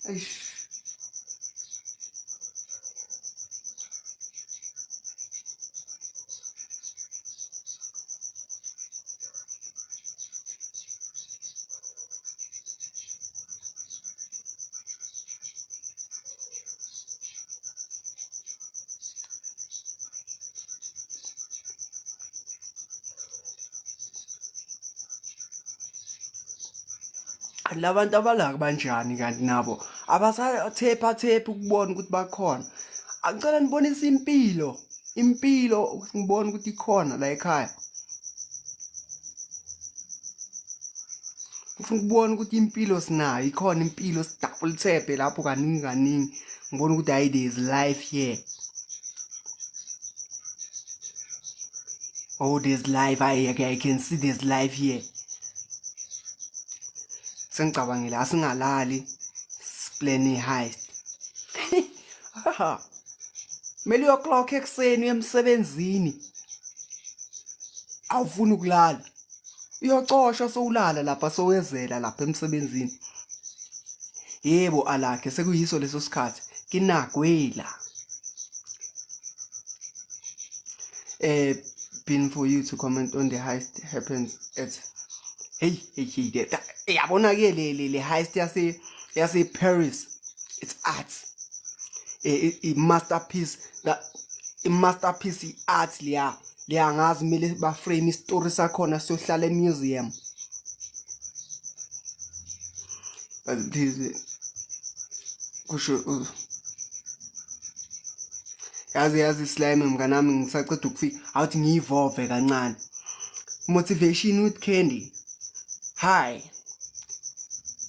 Eish. Labantu abalaka banjani kanti nabo abasathepha ukubona ukuthi bakhona. Angicela nibonise impilo ngibone ukuthi ikhona la ekhaya. Ngifuna ukubona ukuthi impilo sinayo ikhona impilo sidouble thephe lapho kaningi ngibona ukuthi hayi there is life here. Oh, there's life. I can see there's life here. Sengicabangile asingalali plan heist. Mele uyoclock ekseni emsebenzini. Awufuni ukulala. Uyocosha sowulala lapha sowezela lapha emsebenzini. Yebo alakhe sekuyiso leso sikhathi kinagwela. Pin for you to comment on the heist happens at hey yabona ke le heist yase Paris. It's art. A masterpiece art liya ngazi mele ba frame story sakhona siyohlala emuseum. Kusho yazi slime mnganami ngisaceda ukufika awuthi ngiyivove kancane. Motivation with candy. Hi.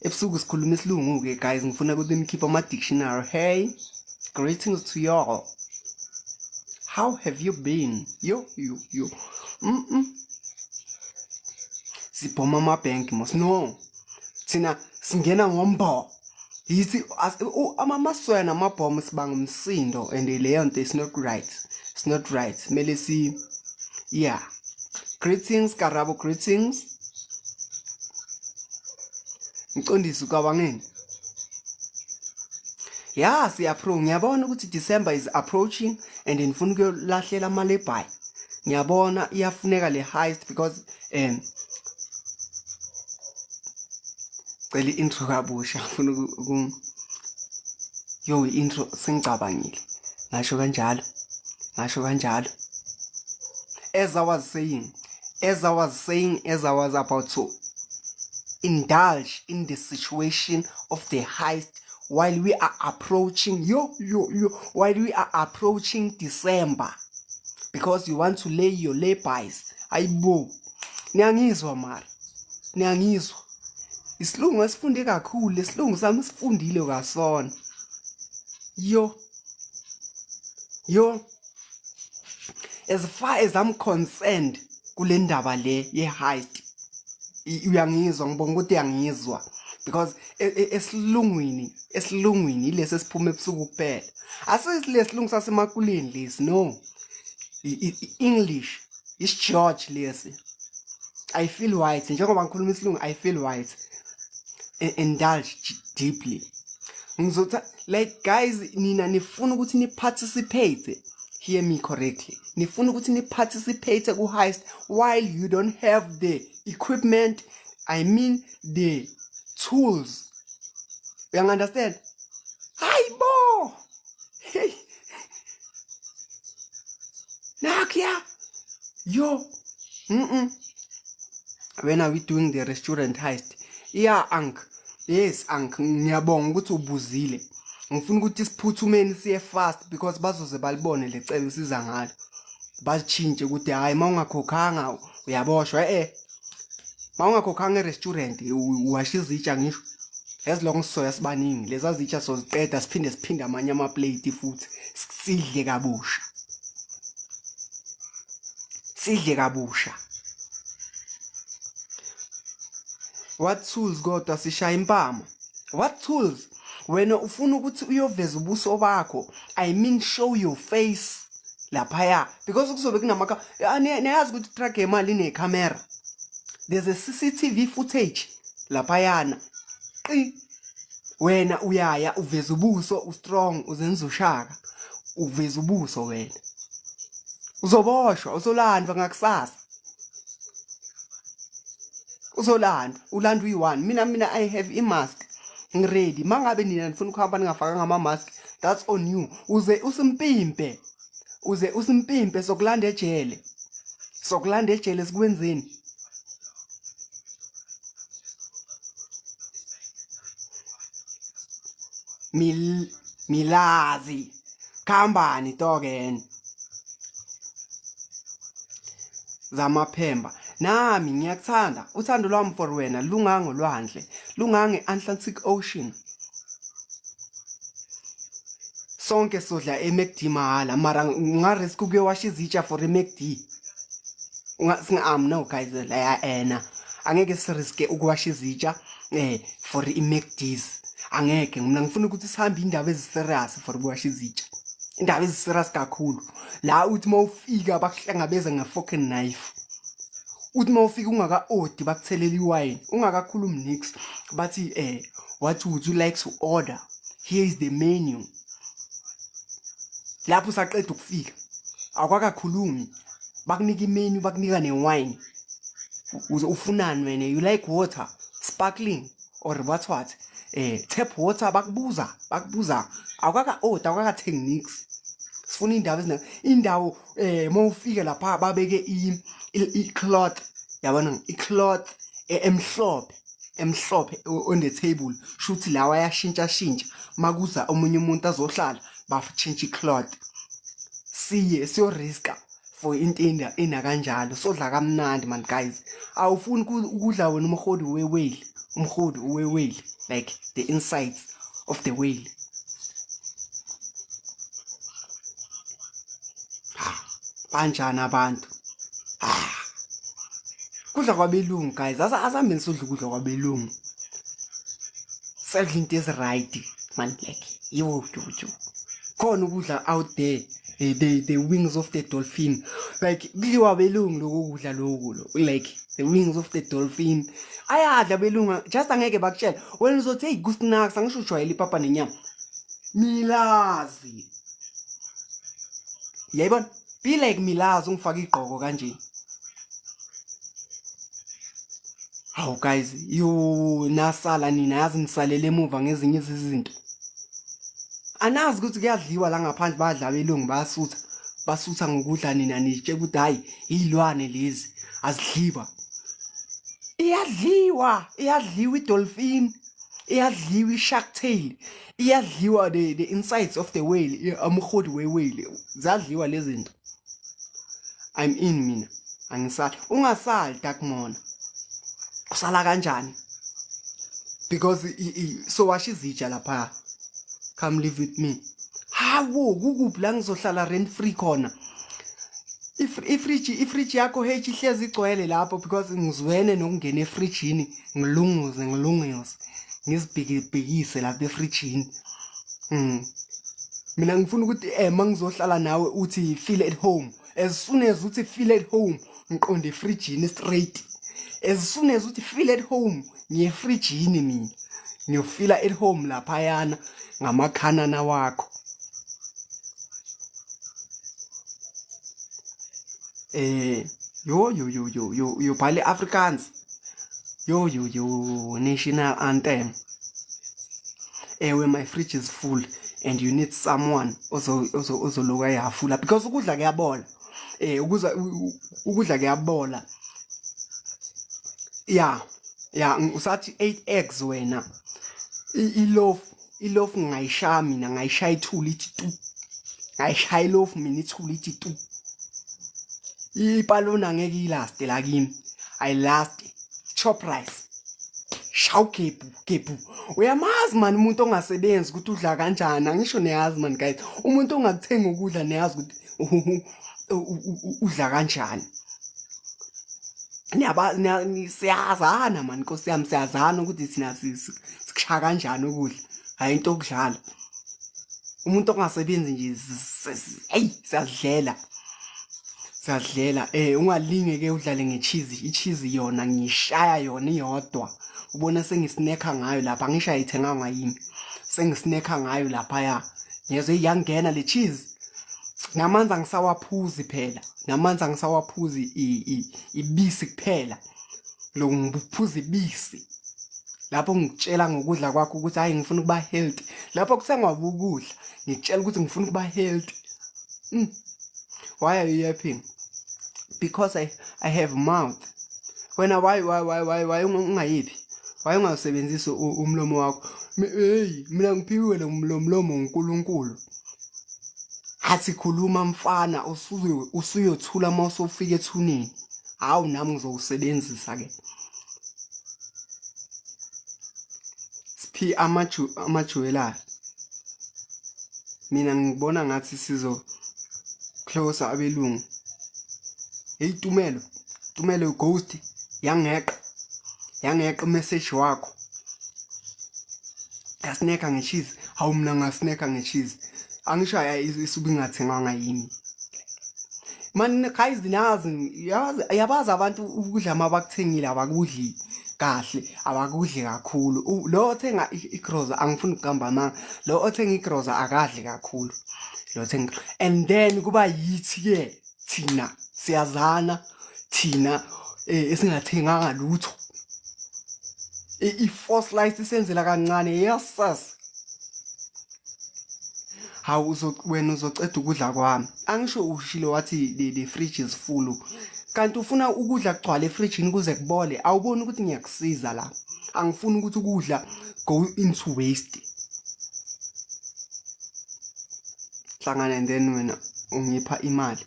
Ebusuku sikhuluma isilungu ke guys, ngifuna ukuthi nikhiphe ama dictionary. Hey, greetings to y'all. How have you been? Yo. Siphoma ama bank mos no. Sina singena ngombo. Yithi amamaswena amabhomo sibanga umsindo and leyo nto is not right. It's not right. Mele si yeah. Greetings Karabo, greetings. Ngiqondisa ukabangeni. Yeah, ngiyabona ukuthi December is approaching and ngifuna ukuyolahlela amalebhayi. Ngiyabona iyafuneka le heist because cela intro kabusha ngifuna yo intro sengicabangile. Ngasho kanjalo. As I was about to indulge in the situation of the heist while we are approaching while we are approaching December, because you want to lay your laybys. Ayibo niyangizwa mara, niyangizwa isilungu esifunde kakhulu, isilungu sami sifundile kasona. Yo as far as I'm concerned kule ndaba le ye heist, uyangizwa ngibonga ukuthi uyangizwa because esilungwini lesi esiphuma ebusuku kuphela. Asilesilungu sasemakuleni lesi, no. English is George lesi. I feel white njengoba ngikhuluma isilungu, I feel white. Indulge deeply. Ngizotha like guys, nina nifuna ukuthi ni participate. Hear me correctly. Nifuna ukuthi ni participate ku heist while you don't have the equipment, I mean the tools. You understand? Hayibo. Hey. Nakia. Yo. When are we doing the restaurant heist? Yeah, Unc. Yes, Unc. Ngiyabonga ukuthi ubuzile. Ngifuna ukuthi siphuthumeni siye fast because bazoze balibone lecebo siza ngalo. Basichinje ukuthi hayi mawungakhokhanga uyaboshwa. Mawungakhokhanga e-restaurant uwasha izitsha ngisho. As long soya sibaningi leza zitsha soziqeda siphinde amanye ama plate futhi sidle kabusha. What tools kodwa sishaya impama? What tools? Wena ufuna ukuthi uyoveza ubuso bakho, I mean show your face laphaya, because kuzobe kunamaka niyazi ukuthi track yemali ine camera. There's a CCTV footage laphayana. wena uyaya uveza ubuso ustrong uzenza ushaka uveza ubuso wena uzoboshwa uzolandwa ngakusasa uzolandwa ulandwa uyi1 mina I have imask ngiready mangabe nina nifuna ukuhamba ningafaka ngama mask that's on you uze usimpimpe sokulanda ejele sikwenzeni milazi khambani token zamaphemba nami ngiyakuthanda uthando lwami for wena lungango lwandle lungange Atlantic Ocean sonke sodla eMcD mahala mara ungarisk ukuyowasha izitsha for eMcD no guys la ena angeke siriske ukuwasha izitsha for eMcD's angeke mina ngifuna ukuthi sihambe indaba eziserious for ukuwasha izitsha indaba eziserious kakhulu la uthi mawufika bakuhlangabeza ngefucking knife uthi mawufika ungaka odi bakuthelela iwine ungakakhulumi nix bathi what would you like to order, here is the menu. Lapho saqeda ukufika akwakakhulumi bakunika imenu bakunika newine uze ufunani wena you like water sparkling or what tap water bakubuza akwaka order akwaka techniques sifuna indawo mawufika lapha babeke icloth yabona icloth emhlophe on the table shuthi lawa yashintsha makuza omunye umuntu azohlala bafchange icloth siyo riska for intenda ina kanjalo sodla kamnandi man guys awufuni ukudla wena umkhodi wewhale like the insides of the whale banjani abantu kudla kwabelungu guys asambe nisodla ukudla kwabelungu self into is right man like you khona ukudla out there the wings of the dolphin like kudliwa belungu lokudla lokho like the wings of the dolphin ayadla belungu just angeke bakutshela wena uzothi hey kusnacks angisho ujwayela ipapa nenyama milazi yayibona be like milazi ungifaka igqoko kanje. Hawu guys yo nasala nina yazi nisalele emuva ngezinye izinto anazi ukuthi kuyadliwa la ngaphandle badla belungu basutha ngokudla nina nitshe ukuthi hayi izilwane lezi azidliwa iyadliwa idolphin iyadliwa ishark tail iyadliwa the insides of the whale amkhodi wewhale zadliwa lezi zinto I'm in mina angisali ungasali Darkmona usala kanjani because so washa izitsha lapha come live with me hawo kukuphi la ngizohlala rent free khona ifridge yakho hey ihlezi igcwele lapho because ngizwene nokungena efridgeini ngilungise ngizibhekise lapha efridgeini mina ngifuna ukuthi mangizohlala nawe uthi feel at home as soon as uthi feel at home ngiqonde efridgeini straight as soon as uthi feel at home ngiyefridgeini mina ngiyofila at home lapha yana ngamakhanana wakho yo bhale Afrikaans yo national anthem when my fridge is full and you need someone also loka yafula because ukudla kuyabola ukudla kuyabola yeah usathi 8 eggs wena iloaf ngayishaya mina ngayishaya ithuli ithi tu ngayishaya iloaf mina ithuli ithi tu ipalona ngeke ilast la kimi I last chop rice shaw kepu uyamazi man umuntu ongasebenzi ukuthi udla kanjani angisho neyazi man guys umuntu ongakuthenga ukudla neyazi ukuthi udla kanjani siyazana man Nkosi yami siyazana ukuthi sina sikushaya kanjani ukudla hayi into okudlala umuntu ongasebenzi nje hey siyadlela ungalinge ke udlale ngecheese yona ngishaya yona iyodwa ubona sengisinekha ngayo lapha ngisho ayithenga ngayimi sengisinekha ngayo laphaya ngezwe iyangena le cheese namanzi angisawaphuzi phela namanzi angisawaphuzi ibisi kuphela lo ngiphuza ibisi lapho ngitshela ngokudla kwakho ukuthi hayi ngifuna ukuba healthy lapho kusengwabu ukudla ngitshela ukuthi ngifuna ukuba healthy why are you yapping? Because I have mouth. Wena why ungayiphi? Why ungasebenzisi umlomo wakho? Hey, mina ngiphiwe lo mlomo uNkulunkulu. Athi khuluma mfana usuyothula mase ufike ethuneni. Hawu nami ngizowusebenzisa ke. Siphi amajuwelari. Mina ngibona ngathi sizo close abelungu. Hey Tumelo ghost yangeqa message wakho. Yasineka ngecheese. Hawu mina ngasineka ngecheese. Angisho isuke ingathenganga yimi. Man guys yabazi abantu ukudla mabakuthengile abakudli kahle abakudli kakhulu. Lo othenga igroza angifuni ukuqamba amanga. Lo othenga igroza akadli kakhulu. Lo thenga and then kuba yithi ke thina siyazana thina esingathenganga lutho i-force light isenzela kancane yesas how wena uzoceda ukudla kwami angisho ushilo wathi the fridge is full kanti ufuna ukudla kugcwala efridge kuze kubole awuboni ukuthi ngiyakusiza la angifuni ukuthi ukudla go into waste hlangana and then wena ungipha imali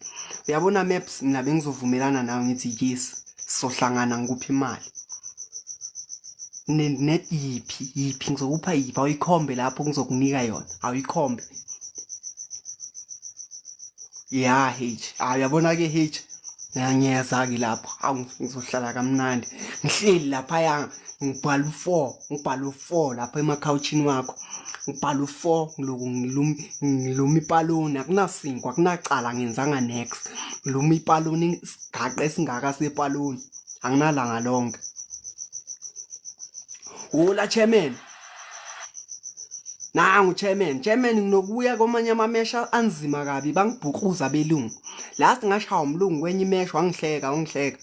uyabona maps mina bengizovumelana nawe ngithi yes sohlangana ngikuphi imali net yiphi ngizokupha yiphi ayikhombe lapho ngizokunika yona ayikhombe yeah H uyabona ke H ngiyeza ke lapho ngizohlala kamnandi ngihleli lapha ngibhala u4 lapha emakhawuchini wakho ngibhala u4 ngiloku ngiluma ipaloni akunasinkwa akunacala ngenzanga next ngiluma ipaloni isigaqa esingaka sepaloni anginalanga lonke hola chairman nangu chairman nginokubuya komanye amamesha anzima kabi bangibhukuza belungu last ngashaya umlungu kwenye imesha wangihleka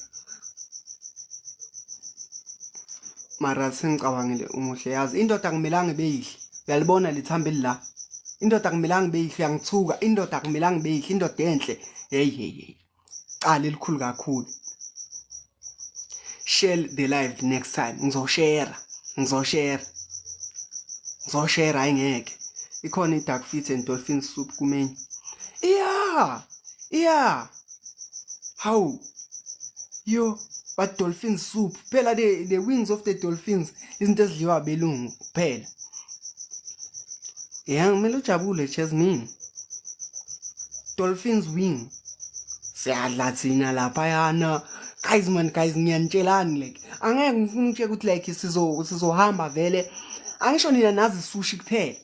mara sengicabangile umuhle yazi indoda akumelanga beyihle uyalibona lithambe la indoda akumelanga beyihle yangithuka indoda akumelanga beyihle indoda enhle hey qala elikhulu kakhulu share the live next time ngizoshare ayingeke ikhona idark fit and dolphin soup kumenya yeah how yo but dolphin soup phela the wings of the dolphins izinto ezidliwa belungu phela ngimele ujabule Jasmine dolphins wing siyadla thina lapha yana guys ngiyanitshelani like angeke ngifuna ukutshela ukuthi like sizohamba vele angisho nina nazi sushi kuphela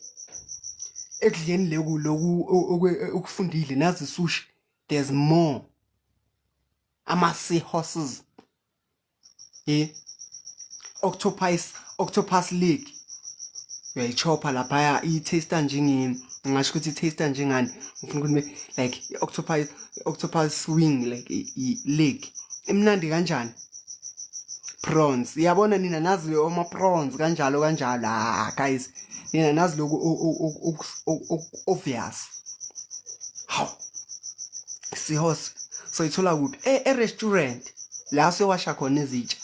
ekudleni loku okufundile nazi sushi there's more ama seahorses octopus leg uyayichopha lapha i-taste njenge ngisho ukuthi i-taste njengani ngifuna ukuthi like octopus wing like leg imnandi kanjani prawns yabona nina nazi ama prawns kanjalo guys nina nazi lokho obvious how seahorse so ithola kuphi e-restaurant la sewasha khona izitsha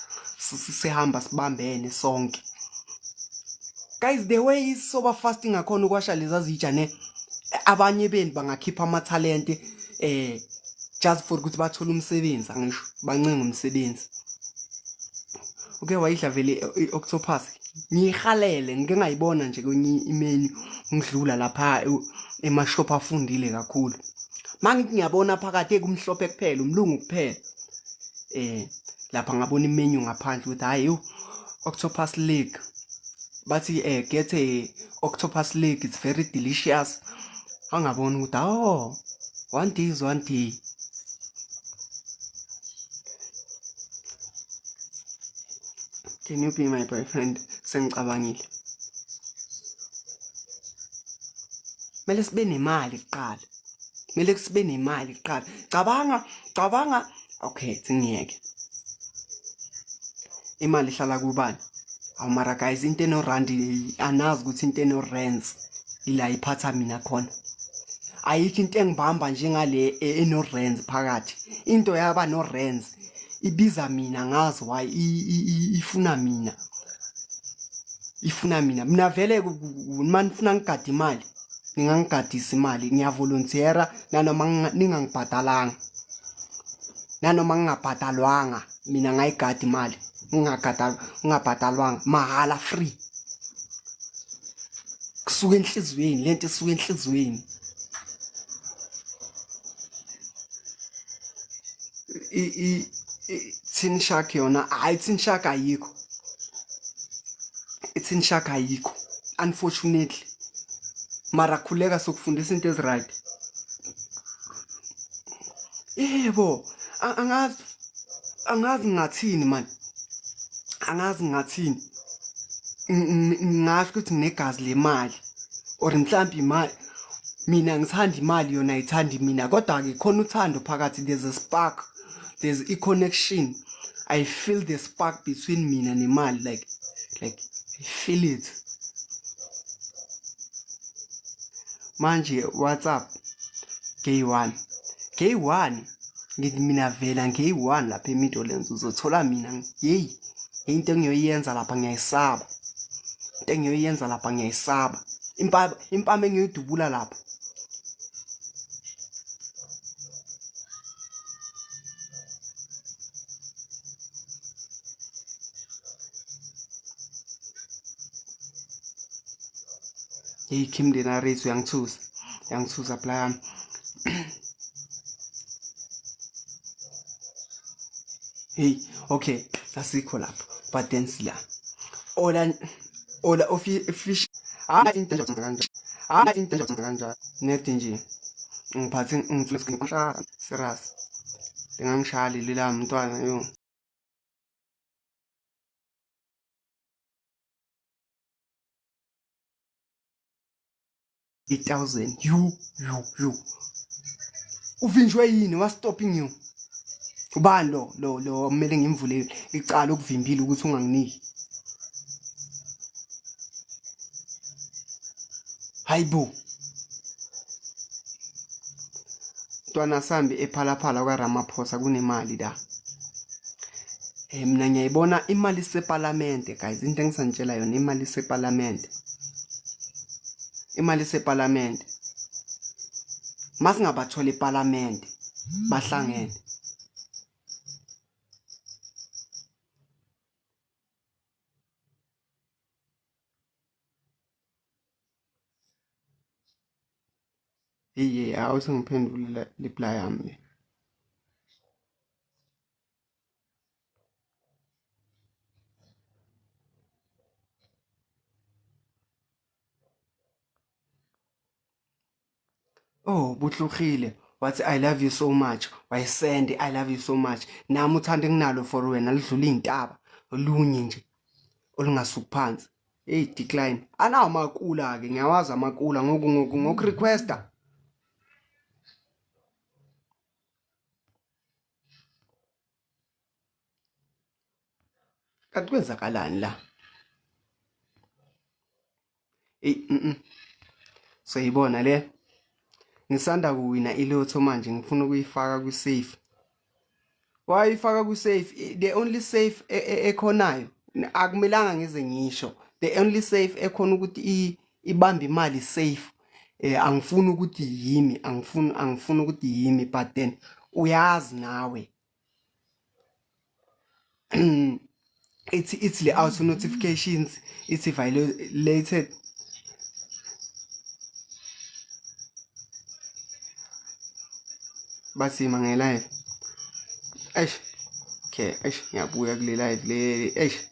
sihamba sibambene sonke guys the way is sober fasting akhona ukwasha leza zitsha ne abanye beni bangakhipha ama talent just for ukuthi bathole umsebenzi angisho bancenga umsebenzi okay wayidla vele ioctopus ngihalele ngike ngayibona nje kwenye imenu ngidlula lapha emashop afundile kakhulu mangithi ngiyabona phakathi ekumhlophe kuphela umlungu kuphela lapha ngabona imenu ngaphandle ukuthi hayi octopus leg bathi get a octopus leg it's very delicious angabona ukuthi one day can you be my boyfriend sengicabangile Kumele sibe nemali kuqala. Kumele sibe nemali kuqala. Cabanga. Okay, singiyeke. Imali ihlala kubani? Awumara guys, into enorandi anazi ukuthi into enorands ila iphatha mina khona. Ayikho into engibamba njengale enorands phakathi. Into yaba no rands ibiza mina ngazi why ifuna mina. Ifuna mina. Mina vele manje ufuna ngigada imali. Ningangigadisa imali, ngiyavolunteera nanoma ningangibhadalanga. Nanoma ngingabhadalwanga, mina ngayigada imali. Ngingabhadalwanga mahala free. Kusuka enhlizweni, lento isuka enhlizweni. Tin shark yona, hayi tin shark ayikho. Tin shark ayikho, unfortunately. Mara khuleka sokufundisa into eziright. Yebo, angazi ngathini man. Angazi ngathini. Ngasho ukuthi nginegazi lemali or mhlambi imali. Mina ngithanda imali yona ayithandi mina, kodwa ke khona uthando phakathi. There's a spark, there's a connection. I feel the spark between mina nemali, like I feel it. Manje what's up? K1 ngithi mina vela nge1 lapha eMidlands uzothola mina hey into engiyoyenza lapha ngiyayisaba. Into engiyoyenza lapha ngiyayisaba. Impama engiyidubula lapha. Hey Kim Denarese uyangithusa plan. Hey, okay, sasikho lapho. But then sila. Ola office. Into kanje. Into kanje. Net nje. Ngiphathe ngiflex ngishaya serious. Ngangishaya lila mntwana yo. 8,000. You. Uvinjwe yini? What's stopping you? Ubani lo kumele ngimvule icala ukuvimbile ukuthi unganginiki. Hayibo. Ntwana sambi ephalaphala kwaRamaphosa kunemali la. Mina ngiyayibona imali seParliament guys. Into engisantshela yona imali seParliament. Imali seParliament. Masingabathola eParliament bahlangene. Awusengiphendula reply yami. Oh, buhlukile. Wathi I love you so much. Wayesend I love you so much. Nami uthanda nginalo for wena lidlula izintaba. Olunye nje olungasuphansi. Hey decline. Anawo amakula ke ngiyawazi amakula ngoku requester. Kanti kwenzakalani la? Sayibona le. Ngisanda kuwina ilotho manje ngifuna ukuyifaka ku safe. Why ifaka ku safe? The only safe ekhonayo akumelanga ngize ngisho. The only safe ekhona ukuthi ibamba imali safe. Angifuni ukuthi yimi, angifuni ukuthi yimi, but then uyazi nawe. It's the auto notifications, it's violated. Basi mange live. Okay, ngiyabuya kule live le.